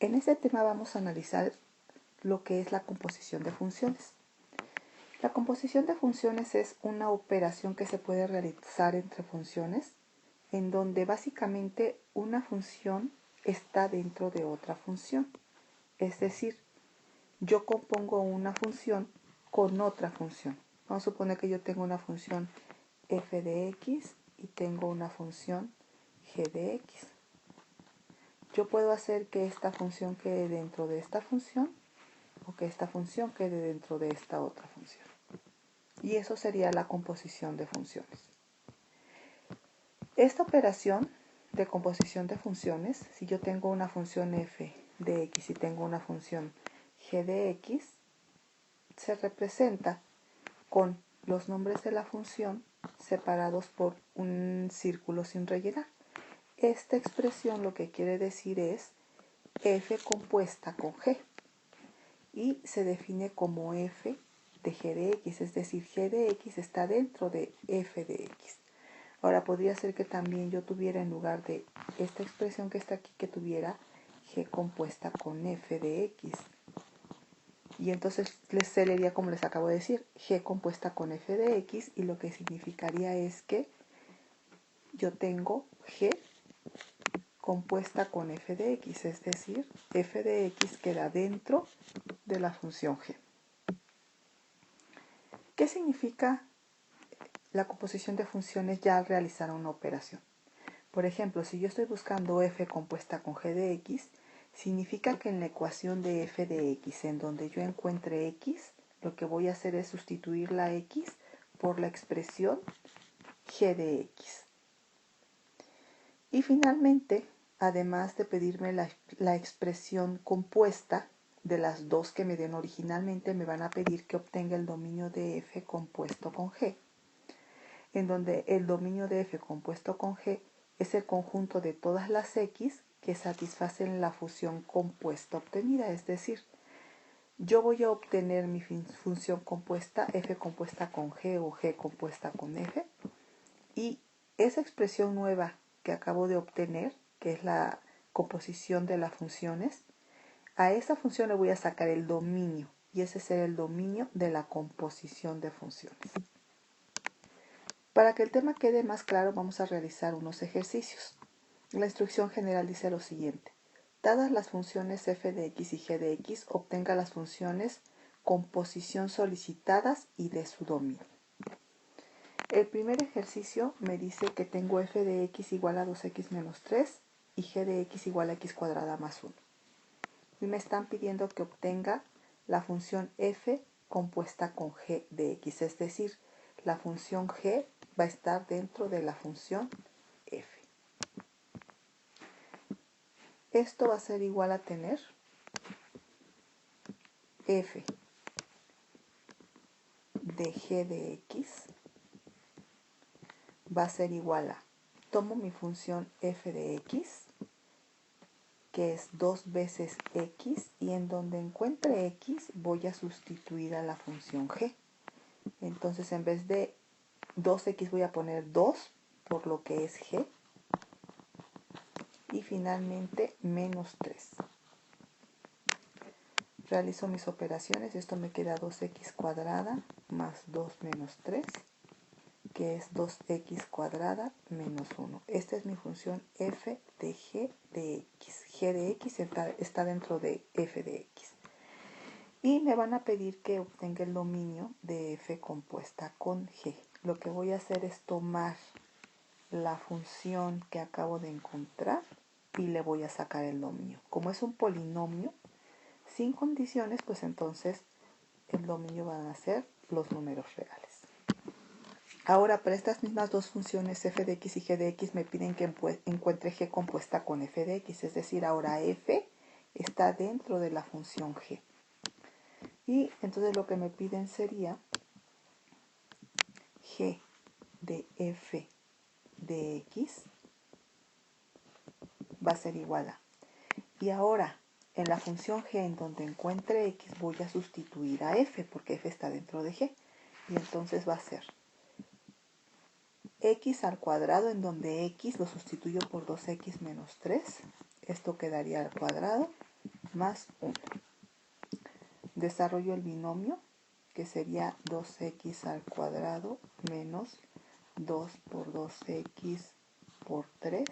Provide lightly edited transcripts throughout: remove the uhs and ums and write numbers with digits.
En este tema vamos a analizar lo que es la composición de funciones. La composición de funciones es una operación que se puede realizar entre funciones en donde básicamente una función está dentro de otra función. Es decir, yo compongo una función con otra función. Vamos a suponer que yo tengo una función f de x y tengo una función g de x. Yo puedo hacer que esta función quede dentro de esta función o que esta función quede dentro de esta otra función. Y eso sería la composición de funciones. Esta operación de composición de funciones, si yo tengo una función f de x y tengo una función g de x, se representa con los nombres de la función separados por un círculo sin rellenar. Esta expresión lo que quiere decir es f compuesta con g y se define como f de g de x, es decir, g de x está dentro de f de x. Ahora podría ser que también yo tuviera en lugar de esta expresión que está aquí, que tuviera g compuesta con f de x. Y entonces se leería como les acabo de decir, g compuesta con f de x, y lo que significaría es que yo tengo g compuesta con f de x, es decir, f de x queda dentro de la función g. ¿Qué significa la composición de funciones ya al realizar una operación? Por ejemplo, si yo estoy buscando f compuesta con g de x, significa que en la ecuación de f de x, en donde yo encuentre x, lo que voy a hacer es sustituir la x por la expresión g de x. Y finalmente, además de pedirme la expresión compuesta de las dos que me den originalmente, me van a pedir que obtenga el dominio de f compuesto con g, en donde el dominio de f compuesto con g es el conjunto de todas las x que satisfacen la función compuesta obtenida. Es decir, yo voy a obtener mi función compuesta, f compuesta con g o g compuesta con f, y esa expresión nueva que acabo de obtener, que es la composición de las funciones, a esa función le voy a sacar el dominio, y ese será el dominio de la composición de funciones. Para que el tema quede más claro, vamos a realizar unos ejercicios. La instrucción general dice lo siguiente: dadas las funciones f de x y g de x, obtenga las funciones composición solicitadas y de su dominio. El primer ejercicio me dice que tengo f de x igual a 2x menos 3 y g de x igual a x cuadrada más 1. Y me están pidiendo que obtenga la función f compuesta con g de x, es decir, la función g va a estar dentro de la función f. Esto va a ser igual a tener f de g de x va a ser igual a, tomo mi función f de x, que es 2 veces x, y en donde encuentre x voy a sustituir a la función g. Entonces en vez de 2x voy a poner 2 por lo que es g, y finalmente menos 3. Realizo mis operaciones, esto me queda 2x cuadrada más 2 menos 3, que es 2x cuadrada menos 1. Esta es mi función f de g de x. G de x está dentro de f de x. Y me van a pedir que obtenga el dominio de f compuesta con g. Lo que voy a hacer es tomar la función que acabo de encontrar y le voy a sacar el dominio. Como es un polinomio sin condiciones, pues entonces el dominio van a ser los números reales. Ahora, para estas mismas dos funciones f de x y g de x me piden que encuentre g compuesta con f de x, es decir, ahora f está dentro de la función g. Y entonces lo que me piden sería g de f de x va a ser igual a. Y ahora, en la función g en donde encuentre x voy a sustituir a f, porque f está dentro de g. Y entonces va a ser x al cuadrado, en donde x lo sustituyo por 2x menos 3. Esto quedaría al cuadrado. más 1. Desarrollo el binomio, que sería 2x al cuadrado menos 2 por 2x por 3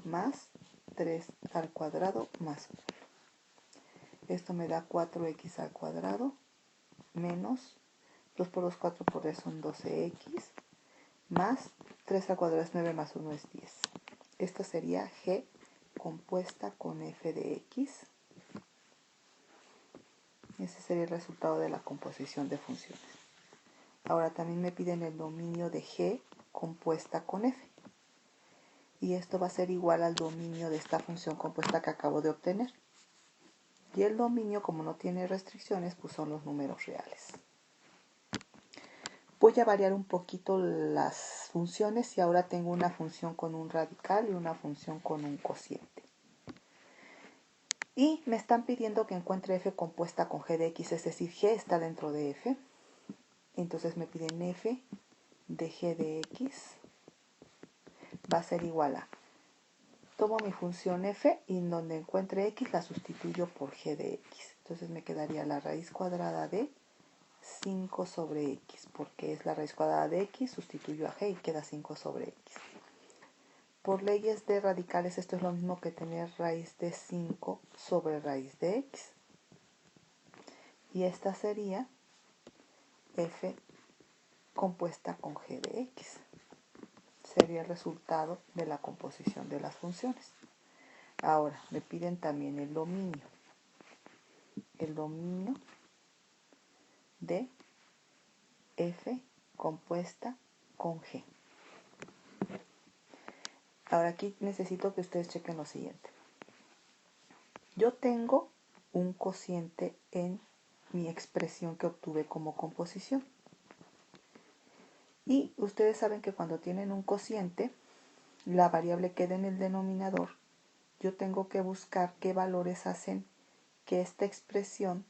más 3 al cuadrado más 1. Esto me da 4x al cuadrado menos 2 por 2, 4 por 3 son 12x más 3 al cuadrado es 9 más 1 es 10. Esto sería g compuesta con f de x. Ese sería el resultado de la composición de funciones. Ahora también me piden el dominio de g compuesta con f. Y esto va a ser igual al dominio de esta función compuesta que acabo de obtener. Y el dominio, como no tiene restricciones, pues son los números reales. Voy a variar un poquito las funciones y ahora tengo una función con un radical y una función con un cociente. Y me están pidiendo que encuentre f compuesta con g de x, es decir, g está dentro de f. Entonces me piden f de g de x va a ser igual a, tomo mi función f y en donde encuentre x la sustituyo por g de x. Entonces me quedaría la raíz cuadrada de 5 sobre x, porque es la raíz cuadrada de x, sustituyo a g y queda 5 sobre x. Por leyes de radicales esto es lo mismo que tener raíz de 5 sobre raíz de x. Y esta sería f compuesta con g de x. Sería el resultado de la composición de las funciones. Ahora, me piden también el dominio. El dominio de f compuesta con g. Ahora aquí necesito que ustedes chequen lo siguiente. Yo tengo un cociente en mi expresión que obtuve como composición. Y ustedes saben que cuando tienen un cociente, la variable queda en el denominador. Yo tengo que buscar qué valores hacen que esta expresión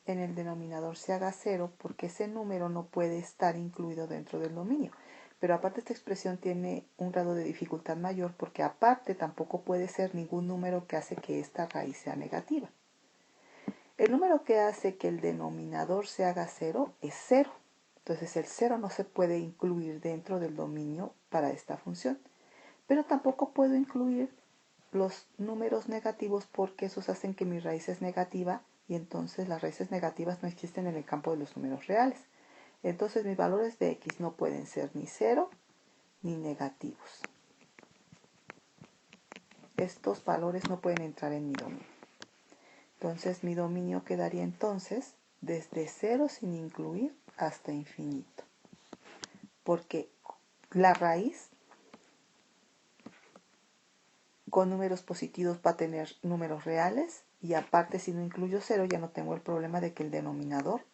en el denominador se haga 0, porque ese número no puede estar incluido dentro del dominio. Pero aparte esta expresión tiene un grado de dificultad mayor porque aparte tampoco puede ser ningún número que hace que esta raíz sea negativa. El número que hace que el denominador se haga 0 es 0. Entonces el 0 no se puede incluir dentro del dominio para esta función. Pero tampoco puedo incluir los números negativos porque esos hacen que mi raíz es negativa y entonces las raíces negativas no existen en el campo de los números reales. Entonces mis valores de x no pueden ser ni 0 ni negativos. Estos valores no pueden entrar en mi dominio. Entonces mi dominio quedaría entonces desde 0 sin incluir hasta infinito. Porque la raíz con números positivos va a tener números reales y aparte si no incluyo 0 ya no tengo el problema de que el denominador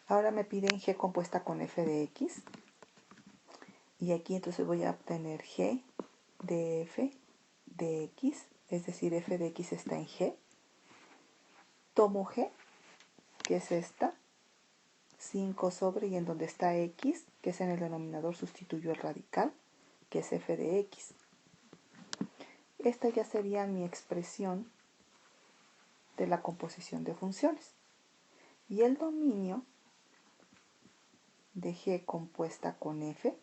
Ahora me piden g compuesta con f de x y aquí entonces voy a obtener g de f de x, es decir, f de x está en g. Tomo g, que es esta, 5 sobre, y en donde está x, que es en el denominador, sustituyo el radical, que es f de x. Esta ya sería mi expresión de la composición de funciones. Y el dominio de g compuesta con f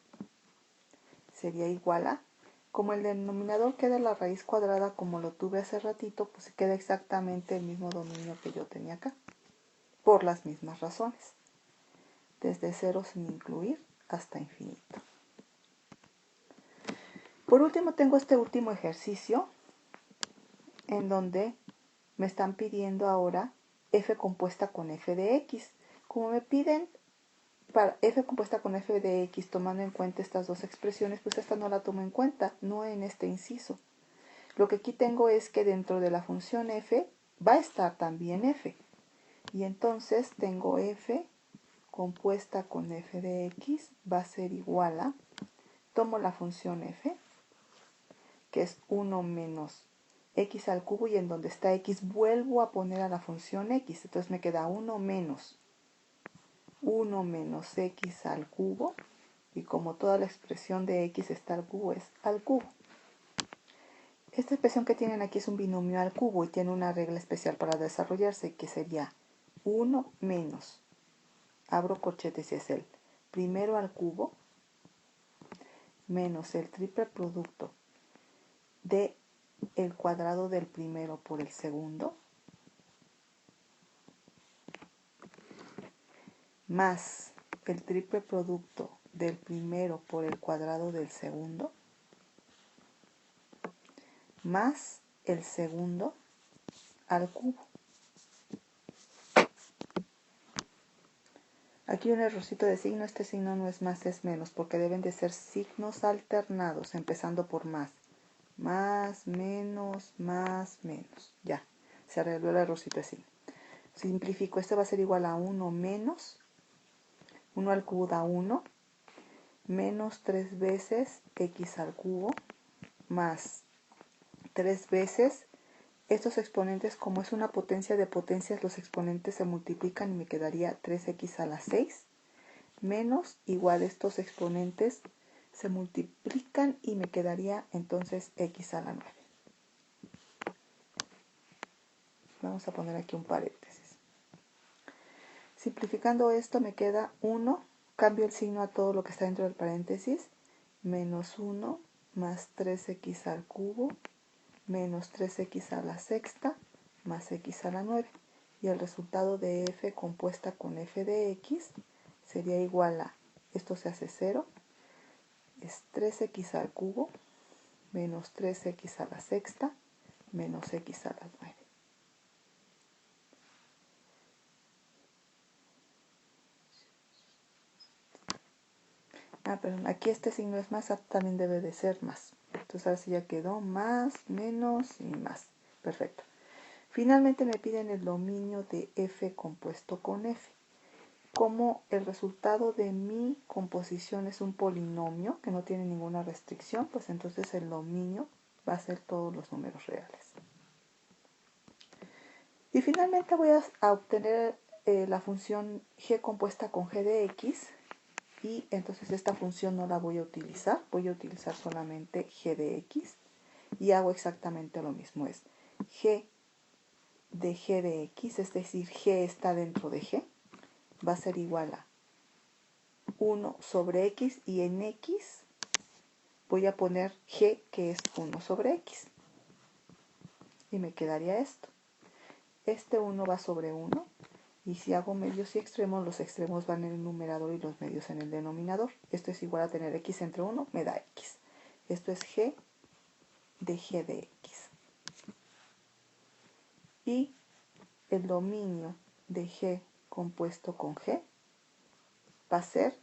sería igual a, como el denominador queda la raíz cuadrada como lo tuve hace ratito, pues queda exactamente el mismo dominio que yo tenía acá, por las mismas razones, desde 0 sin incluir hasta infinito. Por último tengo este último ejercicio en donde me están pidiendo ahora f compuesta con f de x. Como me piden para f compuesta con f de x tomando en cuenta estas dos expresiones, pues esta no la tomo en cuenta, no en este inciso. Lo que aquí tengo es que dentro de la función f va a estar también f. Y entonces tengo f compuesta con f de x va a ser igual a, tomo la función f, que es 1 menos x al cubo, y en donde está x vuelvo a poner a la función x. Entonces me queda 1 menos x al cubo, y como toda la expresión de x está al cubo, es al cubo. Esta expresión que tienen aquí es un binomio al cubo y tiene una regla especial para desarrollarse, que sería 1 menos, abro corchetes y es el primero al cubo, menos el triple producto de el cuadrado del primero por el segundo, más el triple producto del primero por el cuadrado del segundo, más el segundo al cubo. Aquí un errorcito de signo, este signo no es más, es menos, porque deben de ser signos alternados, empezando por más. Más, menos, ya, se arregló el errorcito de signo. Simplifico, este va a ser igual a 1 menos, 1 al cubo da 1, menos 3 veces x al cubo, más 3 veces, estos exponentes, como es una potencia de potencias, los exponentes se multiplican y me quedaría 3x a la 6, menos igual estos exponentes se multiplican y me quedaría entonces x a la 9. Vamos a poner aquí un paréntesis. Simplificando esto me queda 1, cambio el signo a todo lo que está dentro del paréntesis, menos 1 más 3x al cubo, menos 3x a la sexta, más x a la 9. Y el resultado de f compuesta con f de x sería igual a, esto se hace 0, es 3x al cubo, menos 3x a la sexta, menos x a la 9. Perdón, aquí este signo es más, también debe de ser más. Entonces ahora sí ya quedó más, menos y más. Perfecto. Finalmente me piden el dominio de f compuesto con f. Como el resultado de mi composición es un polinomio que no tiene ninguna restricción, pues entonces el dominio va a ser todos los números reales. Y finalmente voy a obtener la función g compuesta con g de x, y entonces esta función no la voy a utilizar solamente g de x, y hago exactamente lo mismo, es g de x, es decir, g está dentro de g, va a ser igual a 1 sobre x, y en x voy a poner g, que es 1 sobre x, y me quedaría esto. Este 1 va sobre 1, y si hago medios y extremos, los extremos van en el numerador y los medios en el denominador. Esto es igual a tener x entre 1, me da x. Esto es g de x. Y el dominio de g compuesto con g va a ser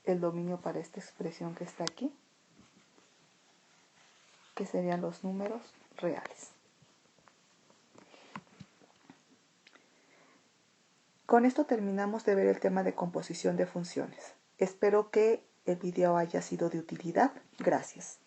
el dominio para esta expresión que está aquí, que serían los números reales. Con esto terminamos de ver el tema de composición de funciones. Espero que el video haya sido de utilidad. Gracias.